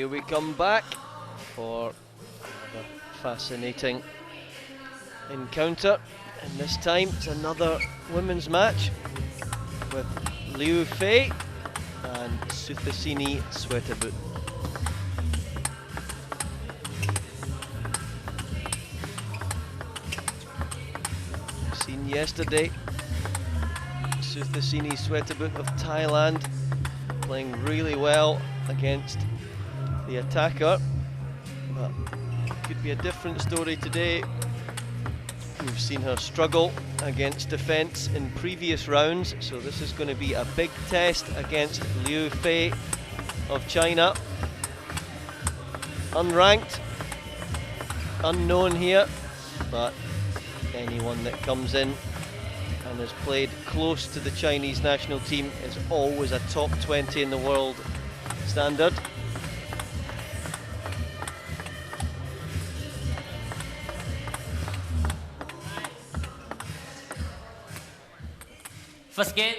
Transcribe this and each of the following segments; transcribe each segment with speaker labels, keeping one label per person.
Speaker 1: here we come back for another fascinating encounter, and this time it's another women's match with Liu Fei and Suthasini Sawettabut. Seen yesterday Suthasini Sawettabut of Thailand playing really well against the attacker, but it could be a different story today. We've seen her struggle against defence in previous rounds, so this is going to be a big test against Liu Fei of China. Unranked, unknown here, but anyone that comes in and has played close to the Chinese national team is always a top 20 in the world standard.
Speaker 2: First game,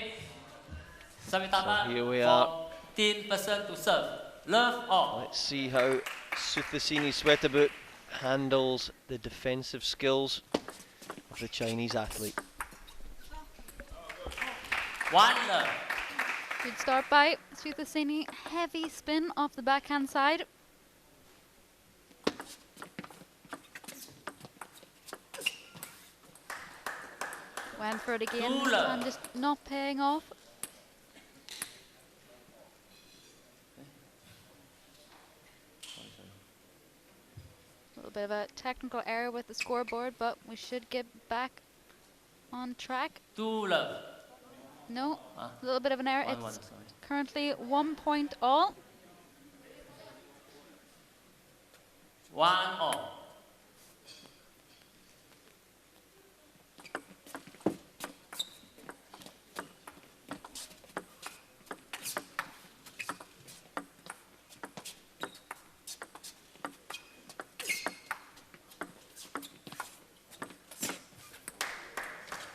Speaker 2: Sawettabut,
Speaker 1: So here we are.
Speaker 2: 14% to serve. Love all.
Speaker 1: Let's see how Suthasini Sawettabut handles the defensive skills of the Chinese athlete.
Speaker 2: 1 love.
Speaker 3: Good start by Suthasini. Heavy spin off the backhand side. Went for it again, and just not paying off. A little bit of a technical error with the scoreboard, but we should get back on track.
Speaker 2: 2 love.
Speaker 3: No, a little bit of an error.
Speaker 2: 1-1,
Speaker 3: It's
Speaker 2: sorry.
Speaker 3: currently 1 point all.
Speaker 2: 1 all.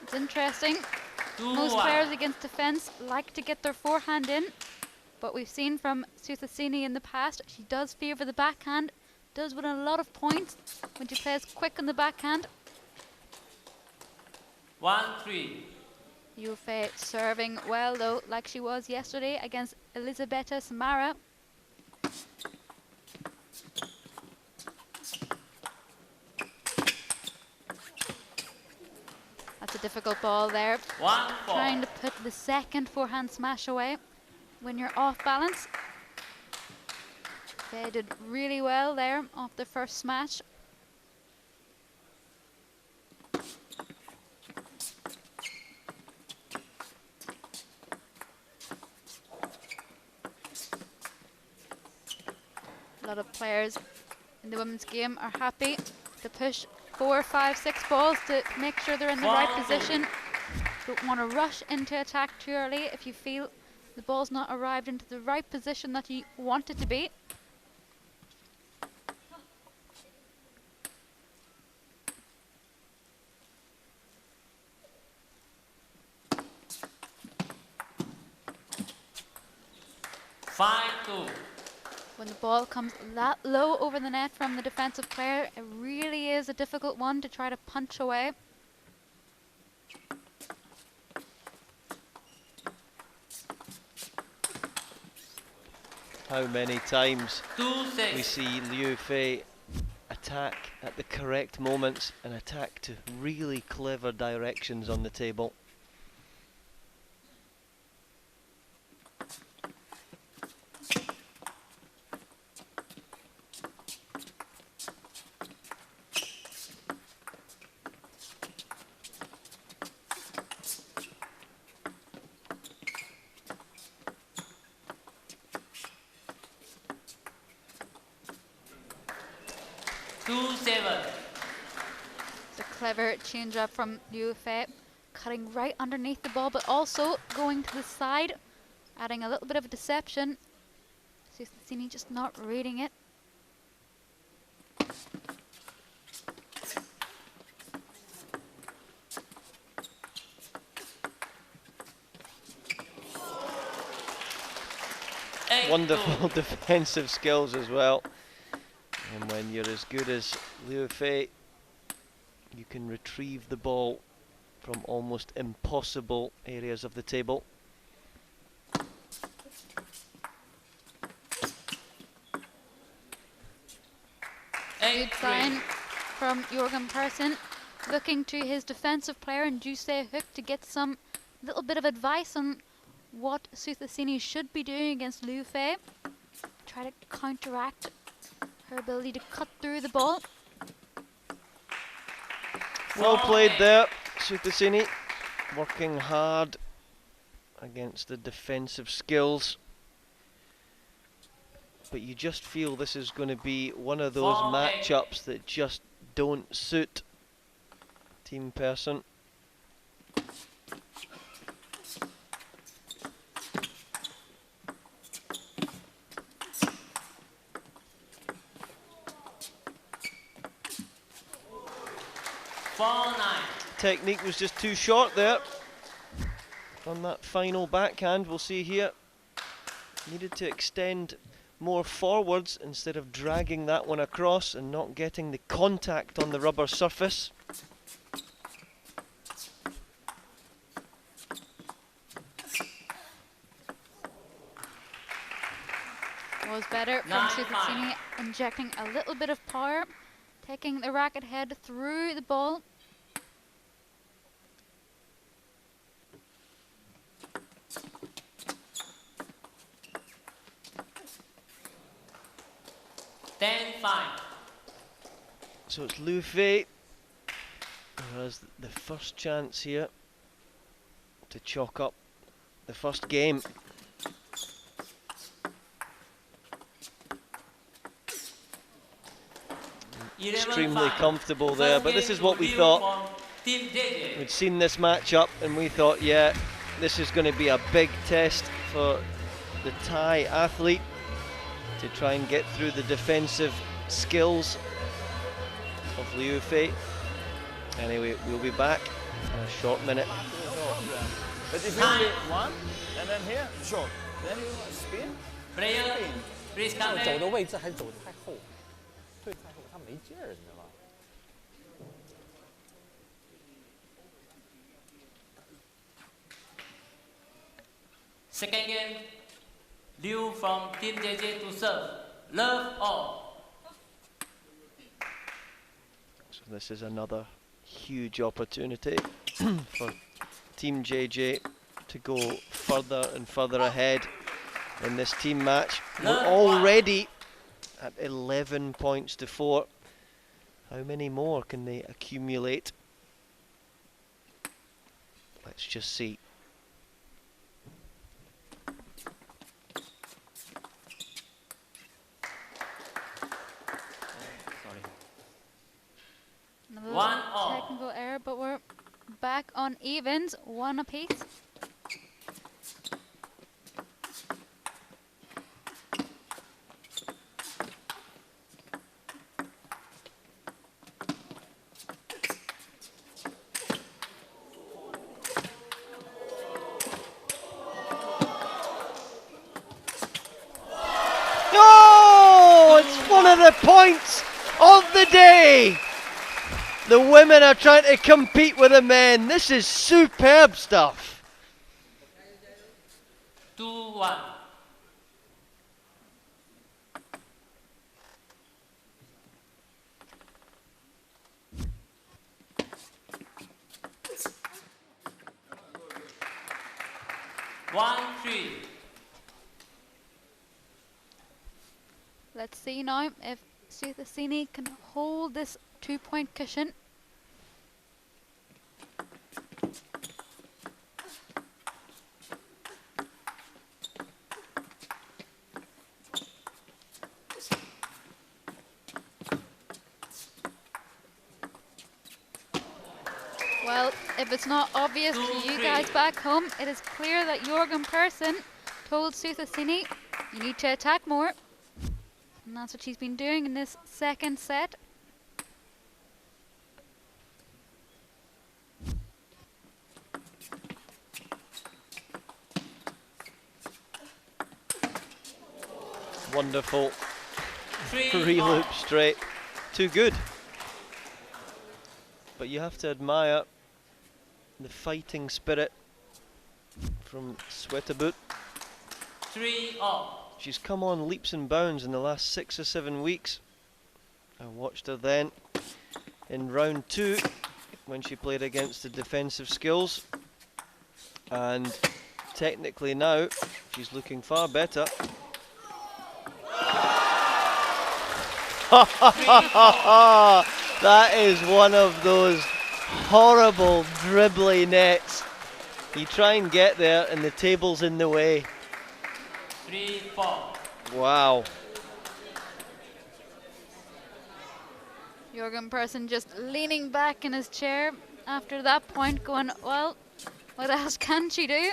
Speaker 3: It's interesting.
Speaker 2: 2-1.
Speaker 3: Most players against defence like to get their forehand in, but we've seen from Suthasini in the past, she does favour the backhand, does win a lot of points when she plays quick on the backhand.
Speaker 2: 1-3.
Speaker 3: Liu Fei serving well though, like she was yesterday against Elisabetta Samara. That's a difficult ball there.
Speaker 2: 1-4.
Speaker 3: Trying to put the second forehand smash away when you're off balance. They did really well there off the first smash. A lot of players in the women's game are happy to push 4, 5, 6 balls to make sure they're in the right position. Don't want to rush into attack too early if you feel the ball's not arrived into the right position that you want it to be. When the ball comes that low over the net from the defensive player, it really is a difficult one to try to punch away.
Speaker 1: How many times
Speaker 2: 2-6.
Speaker 1: we see Liu Fei attack at the correct moments and attack to really clever directions on the table.
Speaker 3: It's a clever change up from Liu Fei, cutting right underneath the ball, but also going to the side, adding a little bit of deception. Suthasini just not reading it.
Speaker 1: wonderful defensive skills as well. And when you're as good as Liu Fei, you can retrieve the ball from almost impossible areas of the table.
Speaker 3: Good sign from Jorgen Persson, looking to his defensive player and Jusei Hook to get some little bit of advice on what Suthasini should be doing against Liu Fei. Try to counteract her ability to cut through the ball.
Speaker 1: Well played there, Suthasini, working hard against the defensive skills. But you just feel this is going to be one of those matchups that just don't suit Team Persson. Technique was just too short there on that final backhand. We'll see here. Needed to extend more forwards instead of dragging that one across and not getting the contact on the rubber surface.
Speaker 3: Was better from Suthasini, injecting a little bit of power, taking the racket head through the ball.
Speaker 1: So it's Liu Fei who has the first chance here to chalk up the first game. Extremely comfortable there, but this is what we thought. We'd seen this matchup and we thought, yeah, this is going to be a big test for the Thai athlete to try and get through the defensive skills of Liu Fei. Anyway, we'll be back in a short minute.
Speaker 4: But if you only one, and then here, short, then you spin.
Speaker 2: Player, please come
Speaker 5: 走
Speaker 2: in.
Speaker 5: 的位置还走得太后，退太后，他没劲儿，你知道吧？
Speaker 2: Second game, Liu from Team JJ to serve. Love all.
Speaker 1: So this is another huge opportunity for Team JJ to go further and further ahead in this team match. We're already at 11 points to 4. How many more can they accumulate? Let's just see.
Speaker 3: Another
Speaker 2: One all.
Speaker 3: technical error, but we're back on evens, one apiece.
Speaker 1: Oh, it's one of the points of the day. The women are trying to compete with the men. This is superb stuff.
Speaker 2: 2-1. One, 3.
Speaker 3: Let's see now if Suthasini can hold this 2-point cushion. Well, if it's not obvious to you guys back home, it is clear that Jorgen Persson told Suthasini, you need to attack more. And that's what she's been doing in this second set.
Speaker 1: Wonderful.
Speaker 2: 3
Speaker 1: Re-loop
Speaker 2: all.
Speaker 1: straight. Too good. But you have to admire the fighting spirit from Sawettabut.
Speaker 2: 3 all.
Speaker 1: She's come on leaps and bounds in the last 6 or 7 weeks. I watched her then in round 2 when she played against the defensive skills, and technically now she's looking far better. That is one of those horrible dribbly nets. You try and get there and the table's in the way.
Speaker 2: 3-4.
Speaker 1: Wow.
Speaker 3: Jürgen Persson just leaning back in his chair after that point, going, well, what else can she do?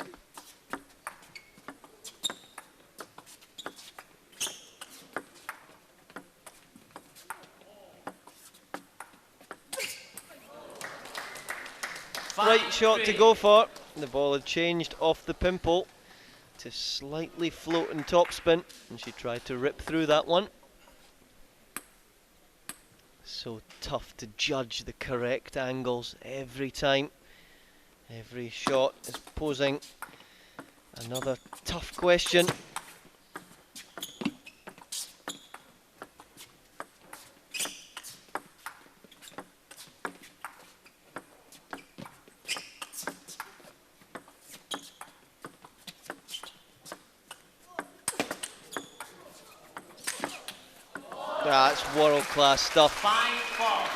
Speaker 1: Right shot to go for. The ball had changed off the pimple to slightly floating topspin, and she tried to rip through that one. So tough to judge the correct angles every time. Every shot is posing another tough question. That's world-class stuff.
Speaker 2: 5-4.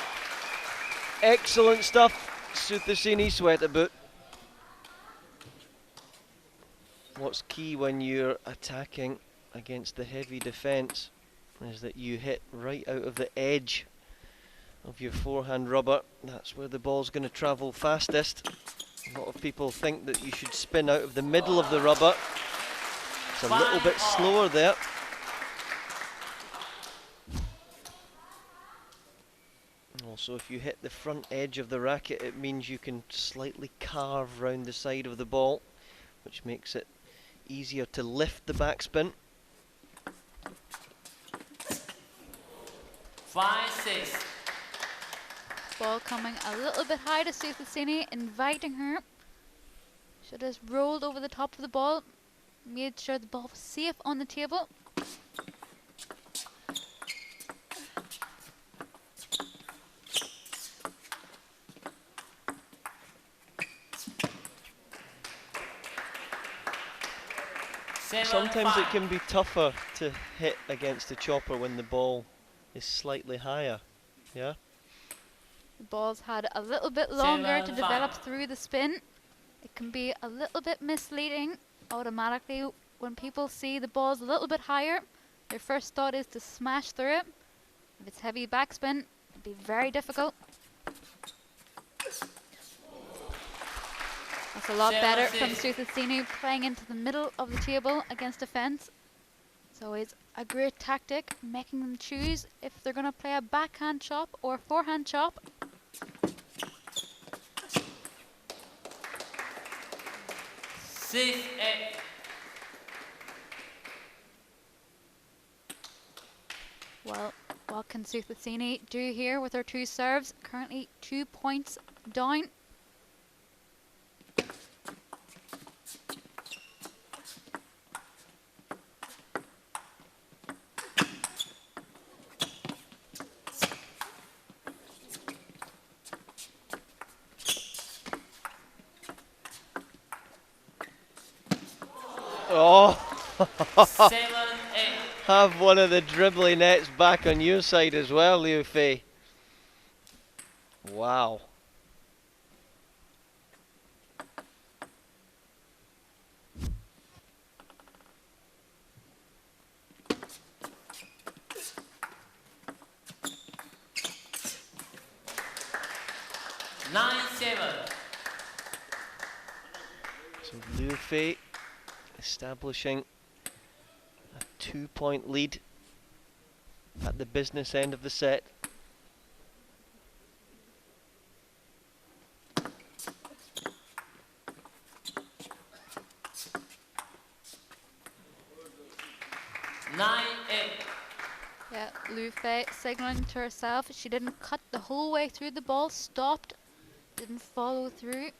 Speaker 1: Excellent stuff, Suthasini Sawettabut. What's key when you're attacking against the heavy defence is that you hit right out of the edge of your forehand rubber. That's where the ball's going to travel fastest. A lot of people think that you should spin out of the middle of the rubber. It's a little bit slower there. Also, if you hit the front edge of the racket, it means you can slightly carve round the side of the ball, which makes it easier to lift the backspin.
Speaker 2: 5-6.
Speaker 3: Ball coming a little bit high to Suthasini, inviting her. Should have rolled over the top of the ball, made sure the ball was safe on the table.
Speaker 1: Sometimes it can be tougher to hit against the chopper when the ball is slightly higher. Yeah?
Speaker 3: The ball's had a little bit longer to develop through the spin. It can be a little bit misleading automatically when people see the ball's a little bit higher. Their first thought is to smash through it. If it's heavy backspin, it'd be very difficult. That's a lot better from Suthasini, playing into the middle of the table against defence. It's always a great tactic, making them choose if they're going to play a backhand chop or forehand chop. Well, what can Suthasini do here with her two serves? Currently 2 points down.
Speaker 1: Oh!
Speaker 2: 7-8.
Speaker 1: Have one of the dribbly nets back on your side as well, Liu Fei. Wow. So Liu Fei establishing a 2-point lead at the business end of the set.
Speaker 3: Liu Fei signaling to herself. She didn't cut the whole way through the ball, stopped, didn't follow through.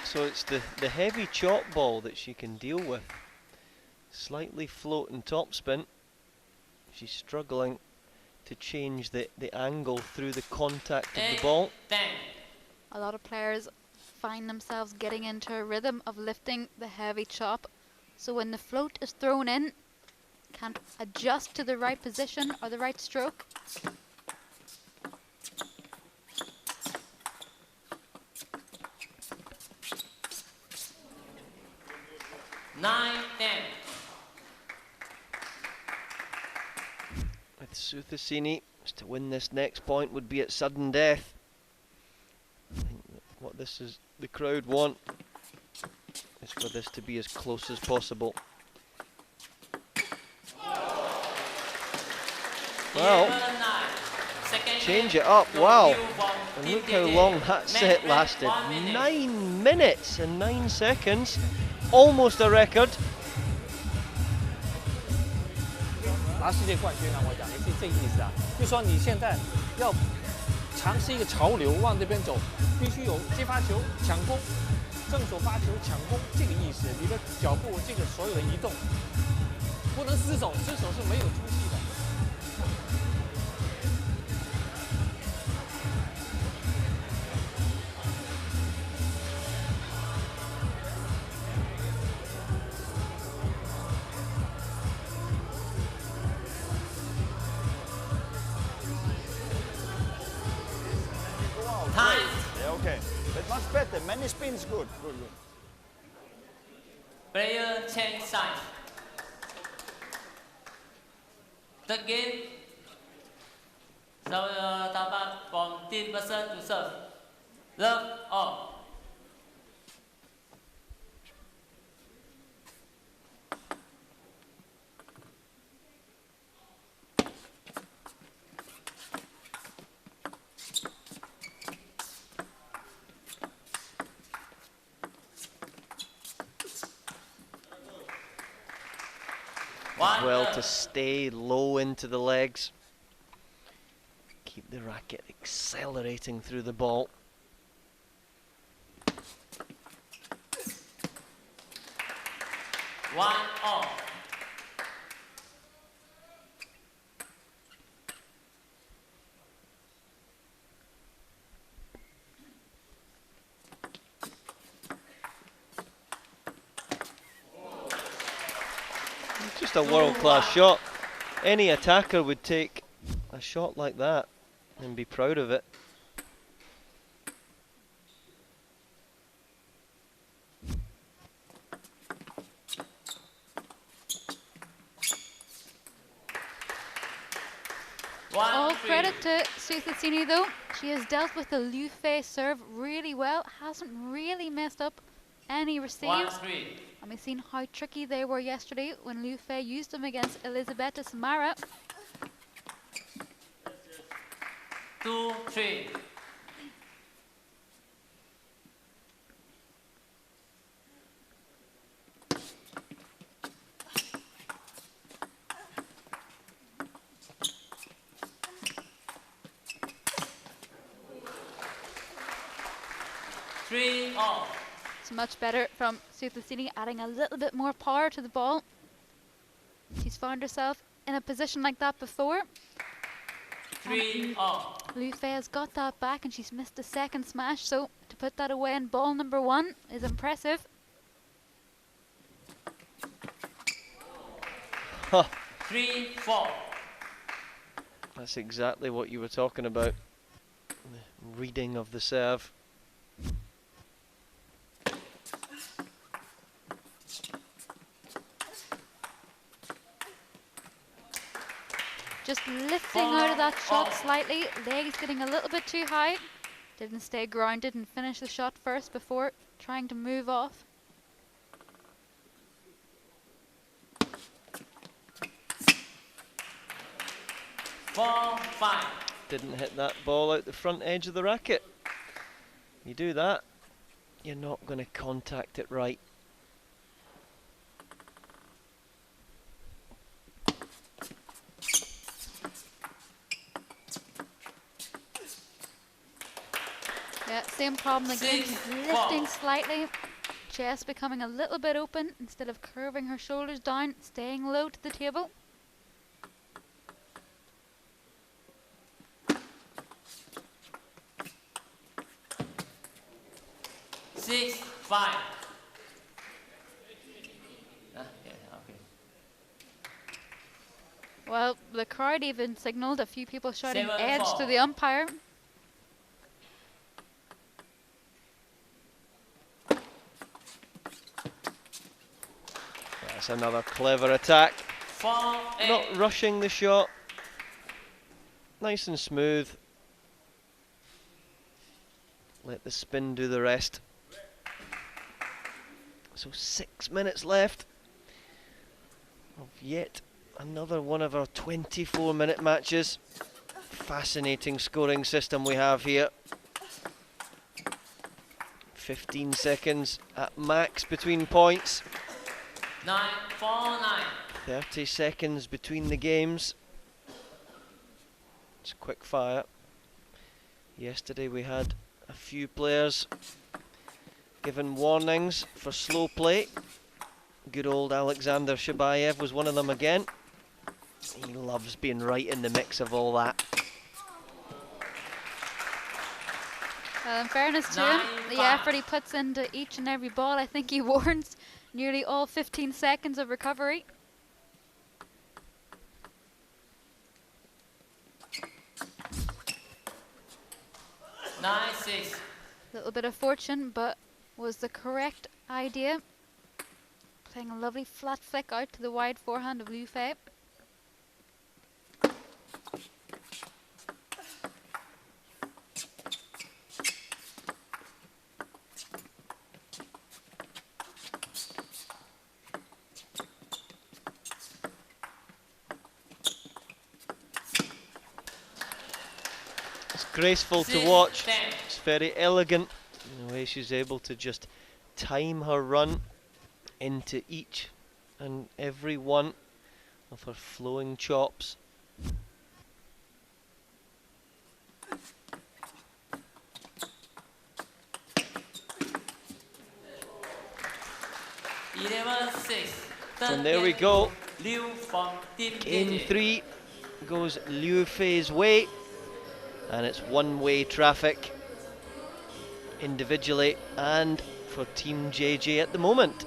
Speaker 1: So it's the heavy chop ball that she can deal with. Slightly floating topspin. She's struggling to change the angle through the contact of the ball.
Speaker 3: A lot of players find themselves getting into a rhythm of lifting the heavy chop. So when the float is thrown in, can't adjust to the right position or the right stroke.
Speaker 1: With Suthasini, to win this next point would be at sudden death. I think that what this is, the crowd want, is for this to be as close as possible. Well, change it up, wow. And look how long that set lasted. 9 minutes and 9 seconds. Almost a record.
Speaker 5: 拿世界冠军啊，我讲的是这个意思啊，就说你现在要尝试一个潮流往这边走，必须有接发球、抢攻、正手发球、抢攻这个意思。你的脚步这个所有的移动，不能失手，失手是没有出息的。
Speaker 4: Yeah, okay. But much better. Many spins, good. Good, good.
Speaker 2: Player change side. Third game. Sawettabut from team person to serve. Love all.
Speaker 1: Well, to stay low into the legs. Keep the racket accelerating through the ball.
Speaker 2: One all.
Speaker 1: Just a world-class shot. Any attacker would take a shot like that and be proud of it.
Speaker 3: All credit to Suthasini though. She has dealt with the Liu Fei serve really well, hasn't really messed up any receives.
Speaker 2: 1-3.
Speaker 3: And we've seen how tricky they were yesterday when Liu Fei used them against Elisabetta Samara.
Speaker 2: 2-3. Three all.
Speaker 3: It's much better from Suthasini, adding a little bit more power to the ball. She's found herself in a position like that before.
Speaker 2: 3 all.
Speaker 3: Liu Fei has got that back and she's missed the second smash, so to put that away in ball number 1 is impressive.
Speaker 1: Huh.
Speaker 2: 3-4.
Speaker 1: That's exactly what you were talking about. The reading of the serve.
Speaker 3: Just lifting out of that shot slightly, legs getting a little bit too high. Didn't stay grounded and finish the shot first before trying to move off.
Speaker 2: Four, 5.
Speaker 1: didn't hit that ball out the front edge of the racket. You do that, you're not going to contact it right.
Speaker 3: Yeah, same problem again. Lifting slightly, chest becoming a little bit open instead of curving her shoulders down, staying low to the table.
Speaker 2: Six, five. Yeah, okay.
Speaker 3: Well, the crowd even signalled, a few people shouting
Speaker 2: 7-4.
Speaker 3: edge to the umpire.
Speaker 1: That's another clever attack.
Speaker 2: 4-8.
Speaker 1: Not rushing the shot. Nice and smooth. Let the spin do the rest. So 6 minutes left of yet another one of our 24-minute matches. Fascinating scoring system we have here. 15 seconds at max between points.
Speaker 2: 9-4-9.
Speaker 1: 30 seconds between the games. It's quick fire. Yesterday we had a few players given warnings for slow play. Good old Alexander Shabayev was one of them again. He loves being right in the mix of all that.
Speaker 3: In fairness to him, the effort he puts into each and every ball, I think he warrants nearly all 15 seconds of recovery.
Speaker 2: Nine, 6.
Speaker 3: Little bit of fortune, but was the correct idea. Playing a lovely flat flick out to the wide forehand of Liu Fei.
Speaker 1: Graceful to watch. It's very elegant in the way she's able to just time her run into each and every one of her flowing chops. And there we go.
Speaker 2: Liu from Team
Speaker 1: Game
Speaker 2: JJ.
Speaker 1: 3 goes Liu Fei's way. And it's one-way traffic individually and for Team JJ at the moment.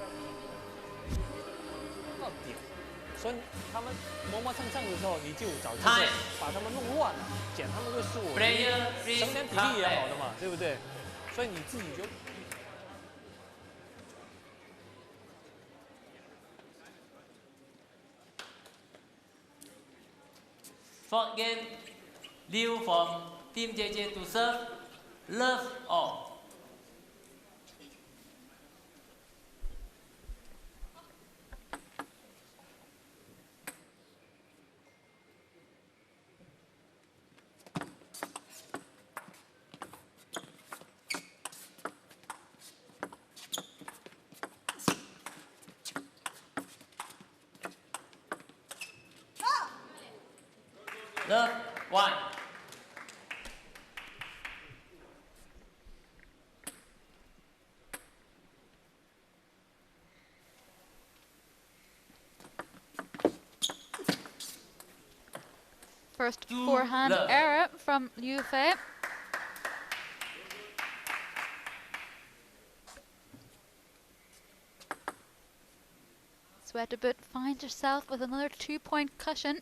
Speaker 5: 到点，所以他们磨磨蹭蹭的时候，你就找机会把他们弄乱了，减他们个数，
Speaker 2: Player
Speaker 5: 省点体力也好的嘛，对不对？所以你自己就。
Speaker 2: Fourth game, Liu from Team JJ to serve. Love all. Love 1.
Speaker 3: First forehand error from Liu Fei. Sawettabut finds herself with another 2-point cushion.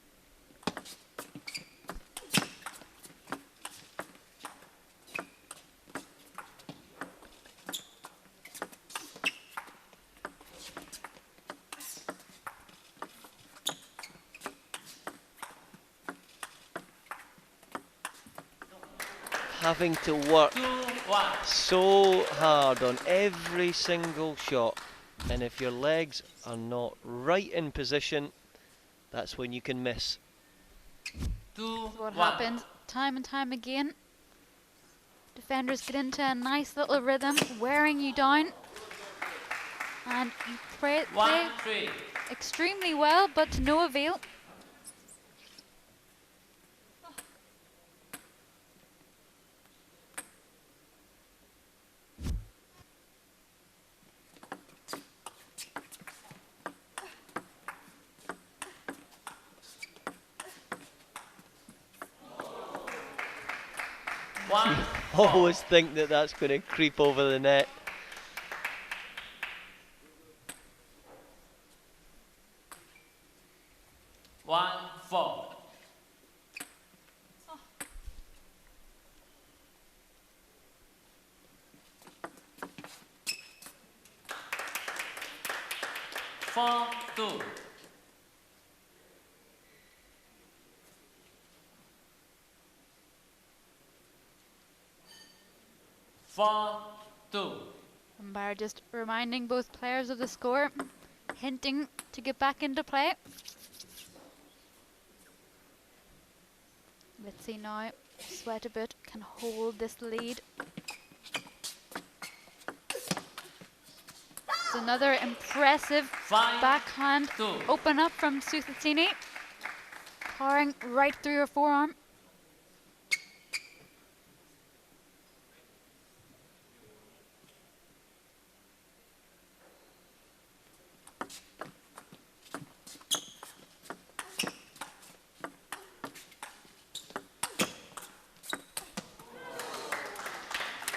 Speaker 1: Having to work so hard on every single shot, and if your legs are not right in position, that's when you can miss.
Speaker 3: What happens time and time again. Defenders get into a nice little rhythm, wearing you down. And you play
Speaker 2: 1-3.
Speaker 3: extremely well, but to no avail.
Speaker 1: Always think that that's going to creep over the net.
Speaker 2: One, 4. Four, 2. 4-2.
Speaker 3: Umpire just reminding both players of the score, hinting to get back into play. Let's see now, Sawettabut can hold this lead. It's another impressive
Speaker 2: 5-2.
Speaker 3: backhand open up from Suthasini, carring right through her forearm.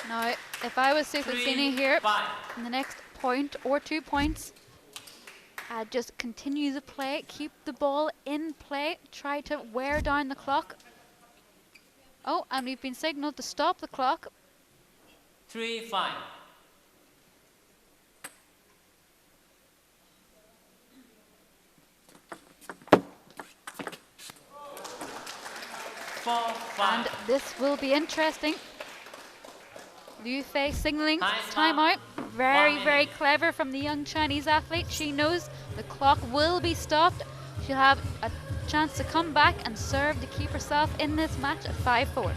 Speaker 3: Now, if I was Suthasini here,
Speaker 2: 3-5.
Speaker 3: in the next point or 2 points, I'd just continue the play, keep the ball in play, try to wear down the clock. Oh, and we've been signaled to stop the clock.
Speaker 2: 3-5. 4-5.
Speaker 3: And this will be interesting. Liu Fei signaling timeout. Very, very clever from the young Chinese athlete. She knows the clock will be stopped. She'll have a chance to come back and serve to keep herself in this match at 5-4.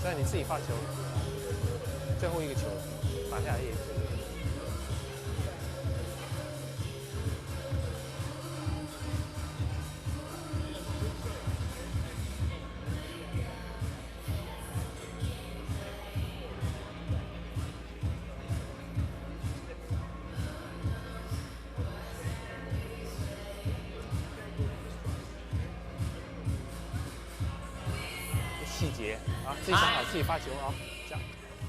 Speaker 5: 在你自己发球，最后一个球打下来也可以。细节啊，自己想好，自己发球啊，这样，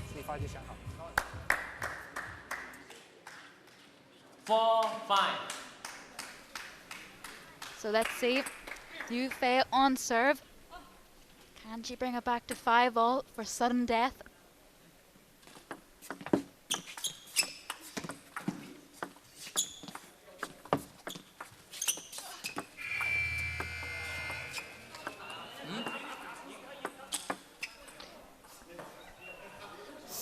Speaker 5: 自己发就想好。
Speaker 2: 4-5.
Speaker 3: So let's see. Liu Fei on serve. Can she bring it back to 5-all for sudden death?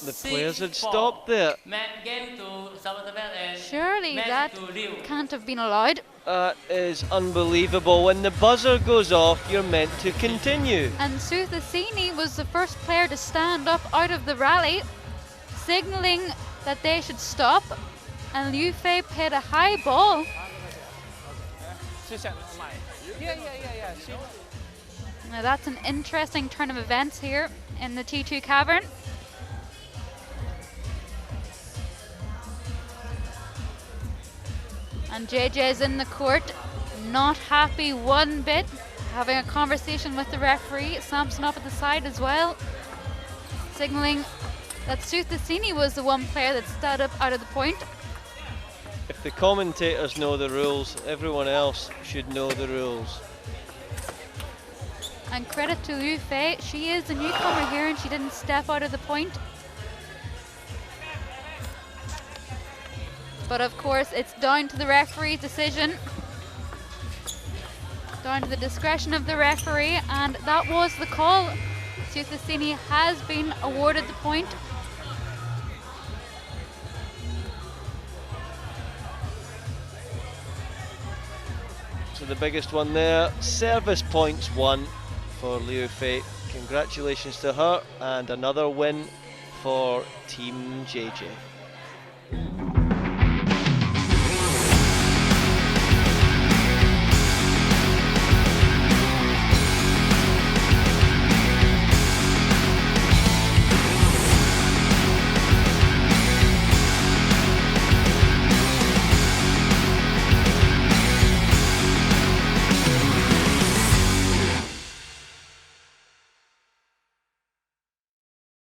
Speaker 1: The players had stopped there.
Speaker 2: Game to Sawettabut and
Speaker 3: Surely
Speaker 2: match
Speaker 3: that
Speaker 2: to Liu.
Speaker 3: can't have been allowed.
Speaker 1: That is unbelievable. When the buzzer goes off, you're meant to continue.
Speaker 3: And Suthasini was the first player to stand up out of the rally, signaling that they should stop. And Liu Fei played a high ball. Now that's an interesting turn of events here in the T2 Cavern. And JJ's in the court, not happy one bit, having a conversation with the referee. Samson up at the side as well, signaling that Suthasini was the one player that stood up out of the point.
Speaker 1: If the commentators know the rules, everyone else should know the rules.
Speaker 3: And credit to Liu Fei, she is the newcomer here and she didn't step out of the point. But of course, it's down to the referee's decision. Down to the discretion of the referee, and that was the call. Suthasini has been awarded the point.
Speaker 1: So the biggest one there, service points won for Liu Fei. Congratulations to her, and another win for Team JJ.